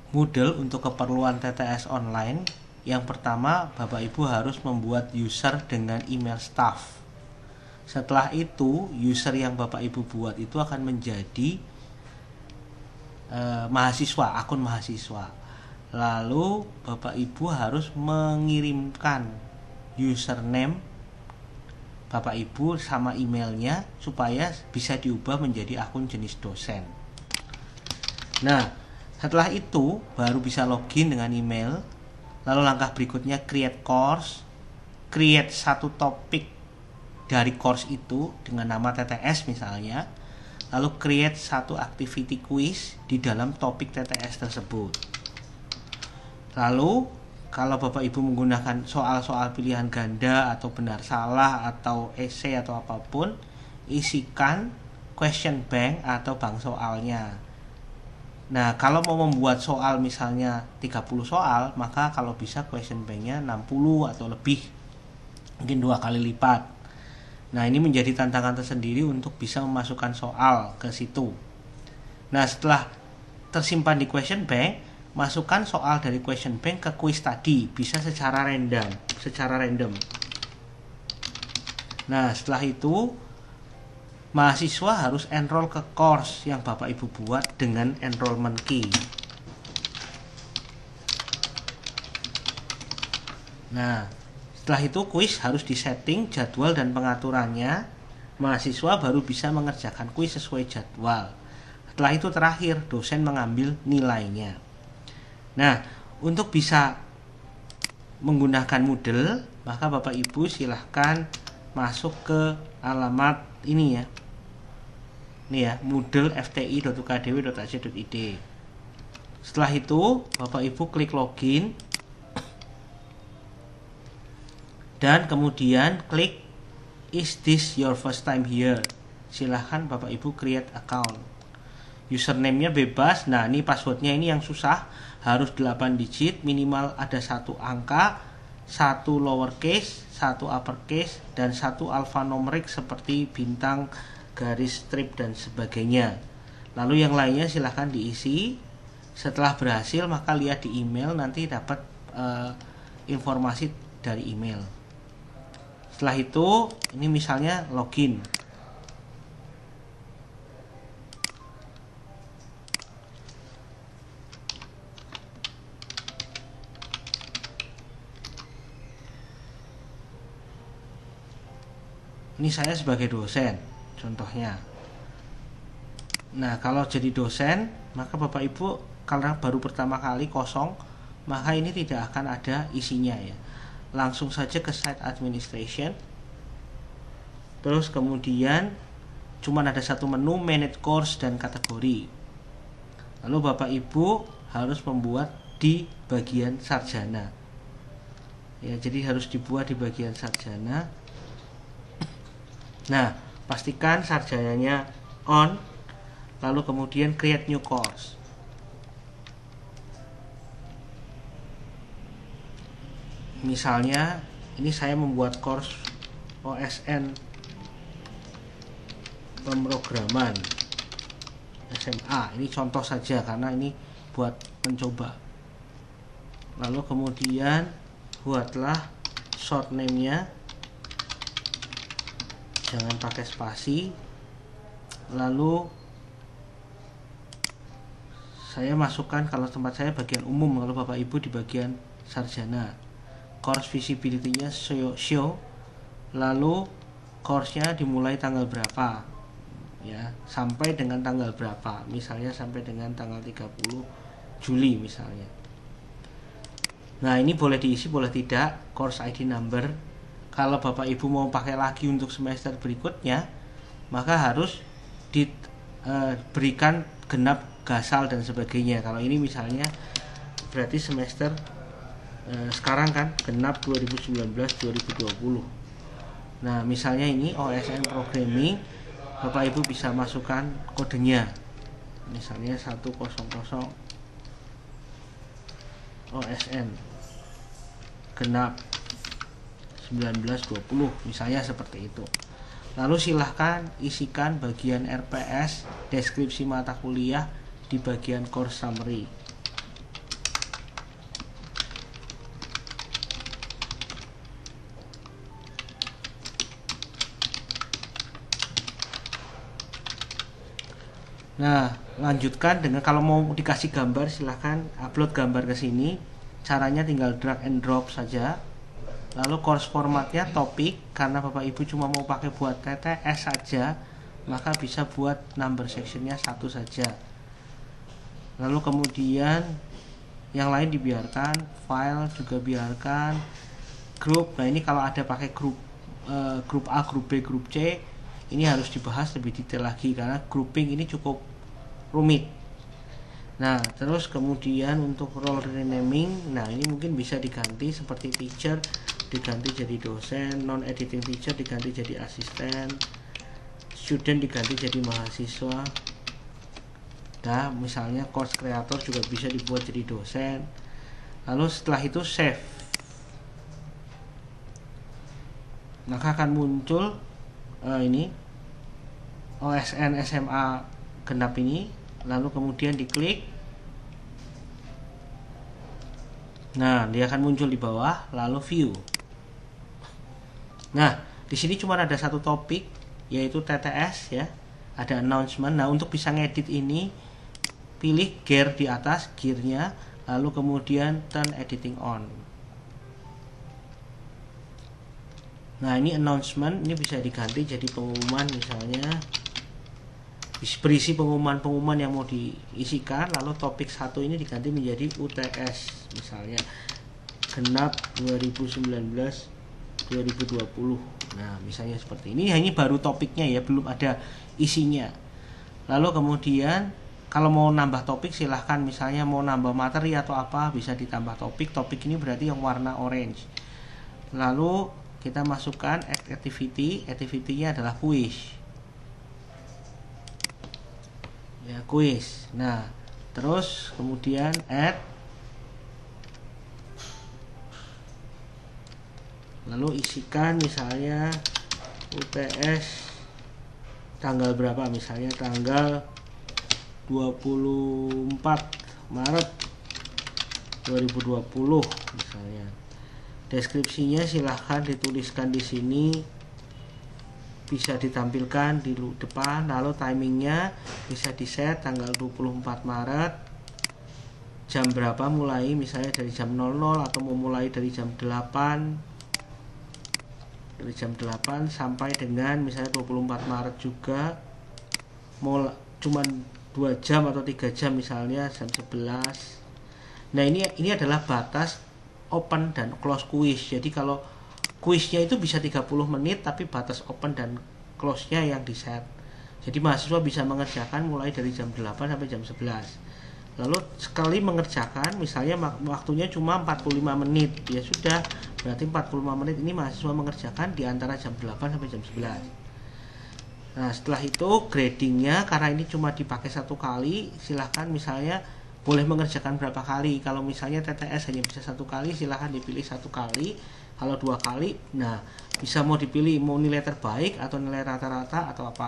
Moodle untuk keperluan TTS online, yang pertama Bapak Ibu harus membuat user dengan email staff. Setelah itu user yang Bapak Ibu buat itu akan menjadi mahasiswa, akun mahasiswa. Lalu Bapak Ibu harus mengirimkan username Bapak Ibu sama emailnya supaya bisa diubah menjadi akun jenis dosen. Nah, setelah itu baru bisa login dengan email. Lalu langkah berikutnya create course, create satu topik dari course itu dengan nama TTS misalnya. Lalu create satu activity quiz di dalam topik TTS tersebut. Lalu kalau Bapak Ibu menggunakan soal-soal pilihan ganda atau benar salah atau esai atau apapun, isikan question bank atau bank soalnya. Nah, kalau mau membuat soal misalnya 30 soal, maka kalau bisa question bank-nya 60 atau lebih, mungkin 2 kali lipat. Nah, ini menjadi tantangan tersendiri untuk bisa memasukkan soal ke situ. Nah, setelah tersimpan di question bank, masukkan soal dari question bank ke quiz tadi, bisa secara random. Nah, setelah itu mahasiswa harus enroll ke course yang Bapak Ibu buat dengan enrollment key. Nah, setelah itu kuis harus disetting jadwal dan pengaturannya. Mahasiswa baru bisa mengerjakan kuis sesuai jadwal. Setelah itu terakhir dosen mengambil nilainya. Nah, untuk bisa menggunakan Moodle, maka Bapak Ibu silahkan masuk ke alamat ini ya. Ini ya, moodle.fti.ukdw.ac.id. Setelah itu Bapak Ibu klik login dan kemudian klik is this your first time here. Silahkan Bapak Ibu create account. Username-nya bebas. Nah, ini passwordnya ini yang susah, harus 8 digit, minimal ada 1 angka, 1 lowercase, 1 uppercase, dan 1 alphanumerik seperti bintang, garis, strip, dan sebagainya. Lalu yang lainnya silahkan diisi. Setelah berhasil maka lihat di email, nanti dapat informasi dari email. Setelah itu ini misalnya login. Ini saya sebagai dosen contohnya. Nah, kalau jadi dosen, maka Bapak Ibu karena baru pertama kali kosong, maka ini tidak akan ada isinya ya. Langsung saja ke site administration. Terus kemudian cuma ada satu menu, manage course dan kategori. Lalu Bapak Ibu harus membuat di bagian sarjana. Ya, jadi harus dibuat di bagian sarjana. Nah, pastikan sarjananya on, lalu kemudian create new course. Misalnya, ini saya membuat course OSN pemrograman SMA. Ini contoh saja karena ini buat mencoba. Lalu kemudian buatlah short name-nya, jangan pakai spasi. Lalu saya masukkan, kalau tempat saya bagian umum, kalau Bapak Ibu di bagian sarjana. Course visibility-nya show. Lalu course-nya dimulai tanggal berapa ya, sampai dengan tanggal berapa, misalnya sampai dengan tanggal 30 Juli misalnya. Nah, ini boleh diisi boleh tidak, course ID number. Kalau Bapak Ibu mau pakai lagi untuk semester berikutnya, maka harus diberikan genap, gasal dan sebagainya. Kalau ini misalnya berarti semester sekarang kan genap 2019-2020. Nah, misalnya ini OSN Programming, Bapak Ibu bisa masukkan kodenya. Misalnya 100 OSN genap 19-20, misalnya seperti itu. Lalu silahkan isikan bagian RPS, deskripsi mata kuliah di bagian course summary. Nah, lanjutkan dengan kalau mau dikasih gambar silahkan upload gambar ke sini. Caranya tinggal drag and drop saja. Lalu course formatnya topik, karena Bapak Ibu cuma mau pakai buat TTS saja, maka bisa buat number sectionnya 1 saja. Lalu kemudian yang lain dibiarkan, file juga biarkan, grup. Nah ini kalau ada pakai grup A, grup B, grup C, ini harus dibahas lebih detail lagi karena grouping ini cukup rumit. Nah terus kemudian untuk role renaming, nah ini mungkin bisa diganti seperti teacher diganti jadi dosen, non editing teacher diganti jadi asisten, student diganti jadi mahasiswa. Nah misalnya course creator juga bisa dibuat jadi dosen. Lalu setelah itu save, maka akan muncul ini OSN SMA genap ini. Lalu kemudian diklik, nah dia akan muncul di bawah, lalu view. Nah di sini cuma ada satu topik yaitu TTS ya, ada announcement. Nah untuk bisa ngedit ini pilih gear di atas, gearnya, lalu kemudian turn editing on. Nah ini announcement, ini bisa diganti jadi pengumuman, misalnya berisi pengumuman-pengumuman yang mau diisikan. Lalu topik 1 ini diganti menjadi UTS, misalnya genap 2019-2020. Nah misalnya seperti ini. Ini baru topiknya ya, belum ada isinya. Lalu kemudian kalau mau nambah topik silahkan, misalnya mau nambah materi atau apa bisa ditambah topik. Topik ini berarti yang warna orange. Lalu kita masukkan activity, activity-nya adalah quiz ya, quiz. Nah terus kemudian add, lalu isikan misalnya UTS tanggal berapa, misalnya tanggal 24 Maret 2020 misalnya. Deskripsinya silahkan dituliskan di sini, bisa ditampilkan di depan. Lalu timingnya bisa di set tanggal 24 Maret jam berapa mulai, misalnya dari jam 00 atau mau mulai dari jam 8, dari jam 8 sampai dengan misalnya 24 Maret juga mau cuman 2 jam atau 3 jam, misalnya jam 11. Nah ini adalah batas open dan close quiz. Jadi kalau kuisnya itu bisa 30 menit, tapi batas open dan close-nya yang di set. Jadi mahasiswa bisa mengerjakan mulai dari jam 8 sampai jam 11. Lalu sekali mengerjakan, misalnya waktunya cuma 45 menit, ya sudah, berarti 45 menit ini mahasiswa mengerjakan di antara jam 8 sampai jam 11. Nah setelah itu gradingnya, karena ini cuma dipakai 1 kali, silahkan misalnya boleh mengerjakan berapa kali. Kalau misalnya TTS hanya bisa 1 kali, silahkan dipilih 1 kali. Kalau 2 kali, nah bisa mau dipilih mau nilai terbaik atau nilai rata-rata atau apa.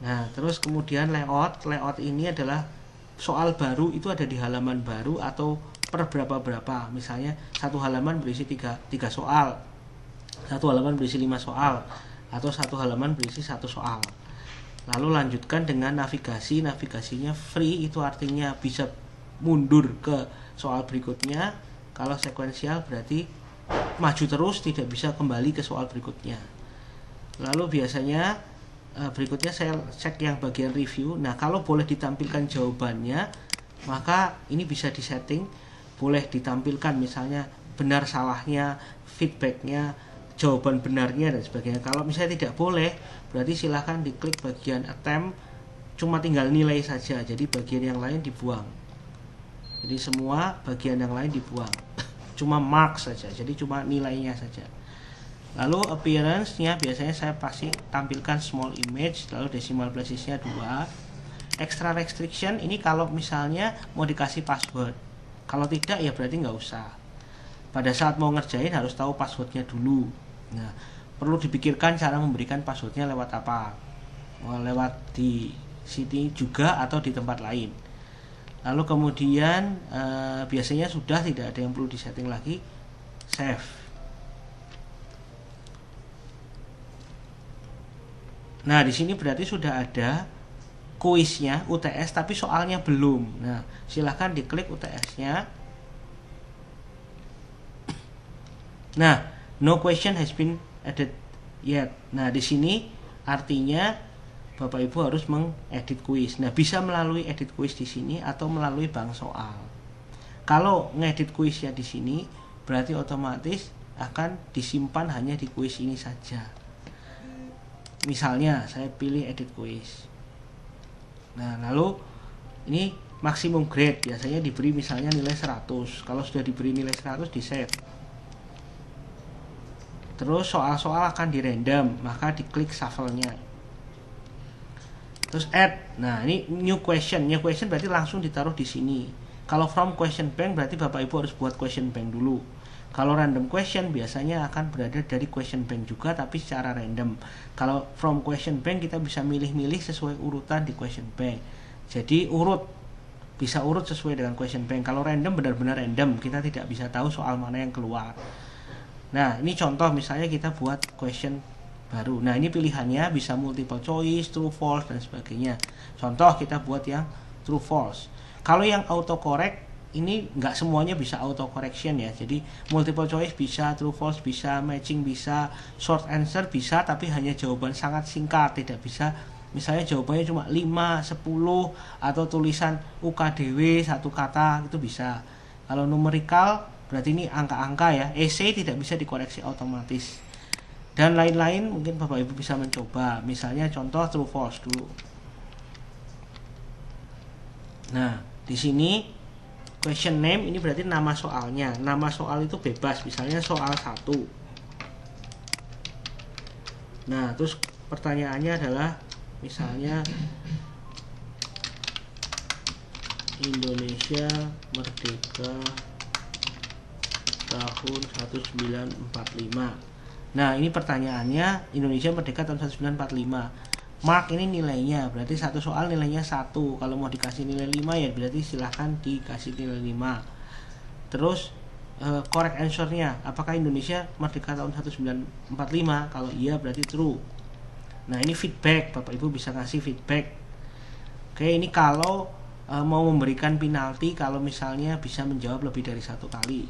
Nah terus kemudian layout ini adalah soal baru, itu ada di halaman baru atau per berapa. Misalnya satu halaman berisi 3 soal, satu halaman berisi 5 soal, atau satu halaman berisi 1 soal. Lalu lanjutkan dengan navigasi. Navigasinya free, itu artinya bisa mundur ke soal berikutnya. Kalau sekuensial berarti maju terus, tidak bisa kembali ke soal berikutnya. Lalu biasanya berikutnya saya cek yang bagian review. Nah kalau boleh ditampilkan jawabannya, maka ini bisa disetting, boleh ditampilkan misalnya benar salahnya, feedbacknya, jawaban benarnya dan sebagainya. Kalau misalnya tidak boleh, berarti silahkan diklik bagian attempt, cuma tinggal nilai saja, jadi bagian yang lain dibuang. Jadi semua bagian yang lain dibuang, cuma mark saja, jadi cuma nilainya saja. Lalu appearance-nya biasanya saya pasti tampilkan small image, lalu decimal places-nya 2. Extra restriction ini kalau misalnya mau dikasih password, kalau tidak ya berarti nggak usah. Pada saat mau ngerjain harus tahu passwordnya dulu. Nah perlu dipikirkan cara memberikan passwordnya lewat apa, lewat di sini juga atau di tempat lain. Lalu kemudian biasanya sudah tidak ada yang perlu disetting lagi, save. Nah di sini berarti sudah ada kuisnya UTS tapi soalnya belum. Nah, silahkan diklik UTS-nya. Nah, no question has been added yet. Nah, di sini artinya Bapak Ibu harus mengedit kuis. Nah, bisa melalui edit kuis di sini atau melalui bank soal. Kalau ngedit kuisnya di sini, berarti otomatis akan disimpan hanya di kuis ini saja. Misalnya, saya pilih edit kuis. Nah, lalu ini maksimum grade biasanya diberi misalnya nilai 100. Kalau sudah diberi nilai 100 di save. Terus soal-soal akan di random, maka diklik shuffle-nya. Terus add. Nah, ini new question. New question berarti langsung ditaruh di sini. Kalau from question bank berarti Bapak Ibu harus buat question bank dulu. Kalau random question biasanya akan berada dari question bank juga tapi secara random. Kalau from question bank kita bisa milih-milih sesuai urutan di question bank. Jadi bisa urut sesuai dengan question bank. Kalau random benar-benar random, kita tidak bisa tahu soal mana yang keluar. Nah, ini contoh misalnya kita buat question baru. Nah, ini pilihannya bisa multiple choice, true, false, dan sebagainya. Contoh kita buat yang true, false. Kalau yang autocorrect, ini nggak semuanya bisa auto correction ya. Jadi multiple choice bisa, true, false bisa, matching bisa, short answer bisa, tapi hanya jawaban sangat singkat. Tidak bisa, misalnya jawabannya cuma 5, 10, atau tulisan UKDW satu kata, itu bisa. Kalau numerical, berarti ini angka-angka ya. Essay tidak bisa dikoreksi otomatis. Dan lain-lain mungkin Bapak Ibu bisa mencoba. Misalnya contoh true false dulu. Nah, di sini question name ini berarti nama soalnya. Nama soal itu bebas, misalnya soal 1. Nah, terus pertanyaannya adalah misalnya Indonesia merdeka tahun 1945. Nah, ini pertanyaannya Indonesia merdeka tahun 1945. Mark ini nilainya, berarti satu soal nilainya 1. Kalau mau dikasih nilai 5 ya berarti silahkan dikasih nilai 5. Terus correct answer-nya, apakah Indonesia merdeka tahun 1945? Kalau iya berarti true. Nah, ini feedback, Bapak Ibu bisa kasih feedback. Oke, ini kalau mau memberikan penalti kalau misalnya bisa menjawab lebih dari 1 kali.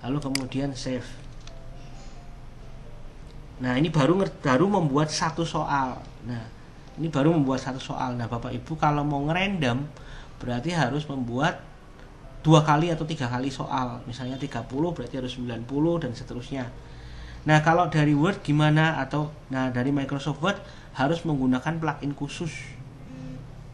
Lalu kemudian save. Nah, ini baru membuat 1 soal. Nah, ini baru membuat 1 soal. Nah, Bapak Ibu kalau mau ngerandom berarti harus membuat 2 kali atau 3 kali soal. Misalnya 30 berarti harus 90 dan seterusnya. Nah, kalau dari Word gimana? Dari Microsoft Word harus menggunakan plugin khusus.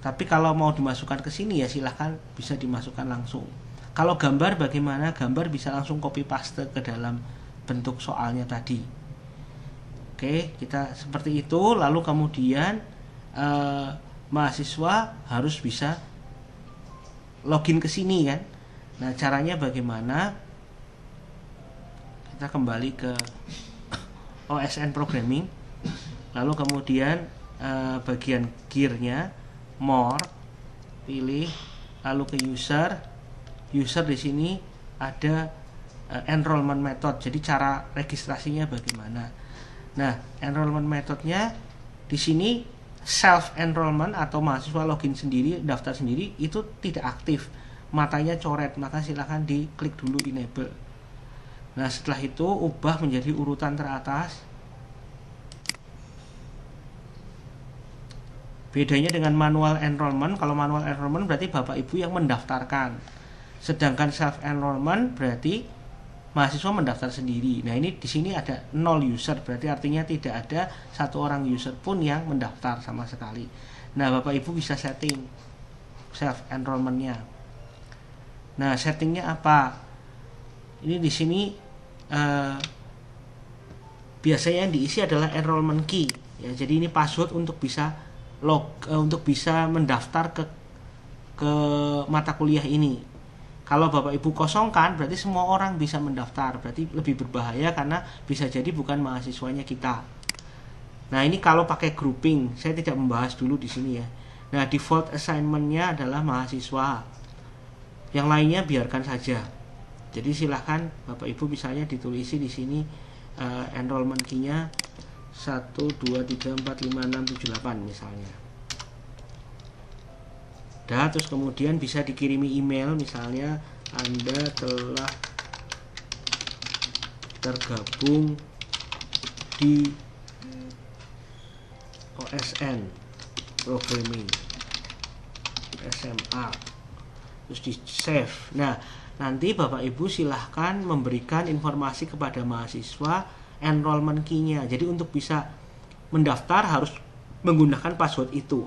Tapi kalau mau dimasukkan ke sini ya silahkan bisa dimasukkan langsung. Kalau gambar bagaimana? Gambar bisa langsung copy paste ke dalam bentuk soalnya tadi. Oke, kita seperti itu. Lalu kemudian mahasiswa harus bisa login ke sini kan. Nah, caranya bagaimana? Kita kembali ke OSN Programming. Lalu kemudian bagian gear-nya more, pilih, lalu ke user di sini ada enrollment method. Jadi cara registrasinya bagaimana? Nah, enrollment methodnya di sini self enrollment atau mahasiswa login sendiri, daftar sendiri itu tidak aktif, matanya coret, maka silahkan diklik dulu enable. Nah, setelah itu ubah menjadi urutan teratas. Bedanya dengan manual enrollment, kalau manual enrollment berarti Bapak Ibu yang mendaftarkan. Sedangkan self enrollment berarti mahasiswa mendaftar sendiri. Nah, ini di sini ada 0 user, berarti artinya tidak ada 1 orang user pun yang mendaftar sama sekali. Nah, Bapak Ibu bisa setting self enrollment-nya. Nah, settingnya apa? Ini di sini biasanya yang diisi adalah enrollment key. Ya, jadi ini password untuk bisa mendaftar ke mata kuliah ini. Kalau Bapak Ibu kosongkan berarti semua orang bisa mendaftar, berarti lebih berbahaya karena bisa jadi bukan mahasiswanya kita. Nah, ini kalau pakai grouping, saya tidak membahas dulu di sini ya. Nah, default assignment-nya adalah mahasiswa. Yang lainnya biarkan saja. Jadi silahkan Bapak Ibu misalnya ditulisi di sini enrollment key-nya 1, 2, 3, 4, 5, 6, 7, 8 misalnya. Terus kemudian bisa dikirimi email, misalnya Anda telah tergabung di OSN Programming SMA, terus di save. Nah, nanti Bapak Ibu silahkan memberikan informasi kepada mahasiswa enrollment key-nya. Jadi untuk bisa mendaftar harus menggunakan password itu.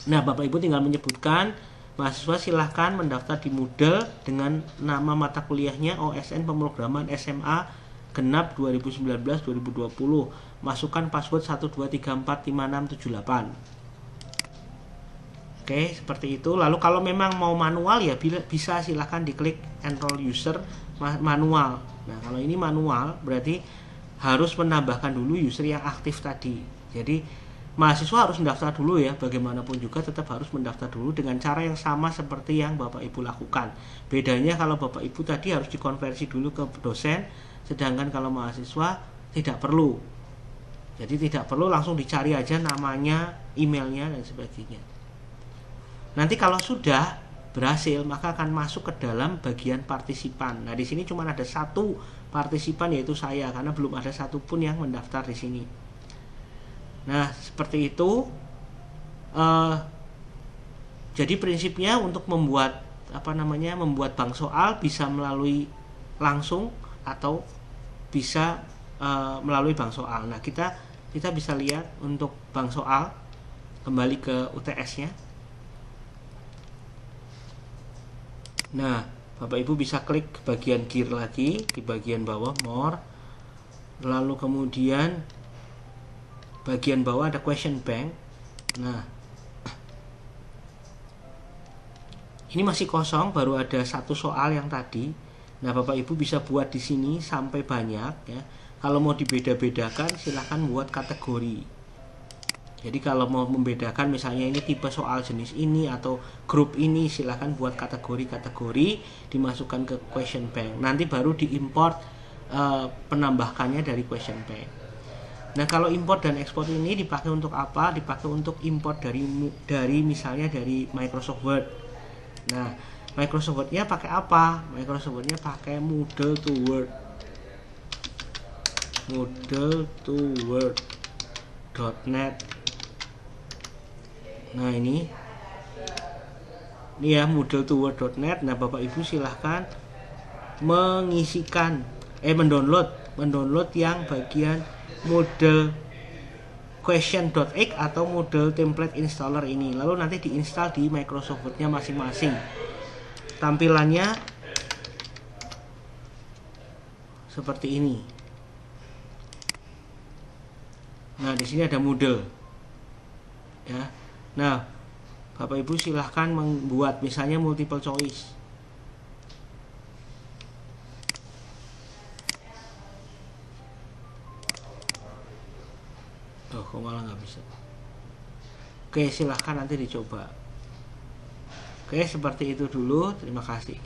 Nah, Bapak Ibu tinggal menyebutkan mahasiswa silahkan mendaftar di Moodle dengan nama mata kuliahnya OSN Pemrograman SMA Genap 2019-2020. Masukkan password 123456778. Oke, seperti itu. Lalu kalau memang mau manual ya bisa silahkan diklik enroll user manual. Nah, kalau ini manual berarti harus menambahkan dulu user yang aktif tadi. Jadi mahasiswa harus mendaftar dulu ya, bagaimanapun juga tetap harus mendaftar dulu dengan cara yang sama seperti yang Bapak Ibu lakukan. Bedanya kalau Bapak Ibu tadi harus dikonversi dulu ke dosen, sedangkan kalau mahasiswa tidak perlu. Jadi tidak perlu, langsung dicari aja namanya, emailnya dan sebagainya. Nanti kalau sudah berhasil maka akan masuk ke dalam bagian partisipan. Nah, di sini cuma ada satu partisipan yaitu saya karena belum ada satupun yang mendaftar di sini. Nah, seperti itu. Jadi prinsipnya untuk membuat membuat bank soal bisa melalui langsung atau bisa melalui bank soal. Nah, kita bisa lihat untuk bank soal, kembali ke UTS-nya. Nah, Bapak Ibu bisa klik bagian gear lagi di bagian bawah more. Lalu kemudian bagian bawah ada question bank. Nah, ini masih kosong, baru ada satu soal yang tadi. Nah, Bapak Ibu bisa buat di sini sampai banyak ya. Kalau mau dibeda-bedakan silahkan buat kategori. Jadi kalau mau membedakan misalnya ini tipe soal jenis ini atau grup ini, silahkan buat kategori-kategori, dimasukkan ke question bank. Nanti baru diimport penambahkannya dari question bank. Nah, kalau import dan ekspor ini dipakai untuk apa? Dipakai untuk import dari misalnya dari Microsoft Word. Nah, Microsoft Word-nya pakai apa? Microsoft Word-nya pakai Moodle to Word. Moodle to Word.net. Nah, ini ya Moodle to Word.net. Nah, Bapak Ibu silahkan mendownload yang bagian Moodle question.x atau Moodle template installer ini. Lalu nanti diinstal di Microsoft Word-nya masing-masing. Tampilannya seperti ini. Nah, di sini ada Moodle. Ya. Nah, Bapak Ibu silahkan membuat misalnya multiple choice. Oh, kok malah nggak bisa. Oke, silahkan nanti dicoba. Oke, seperti itu dulu. Terima kasih.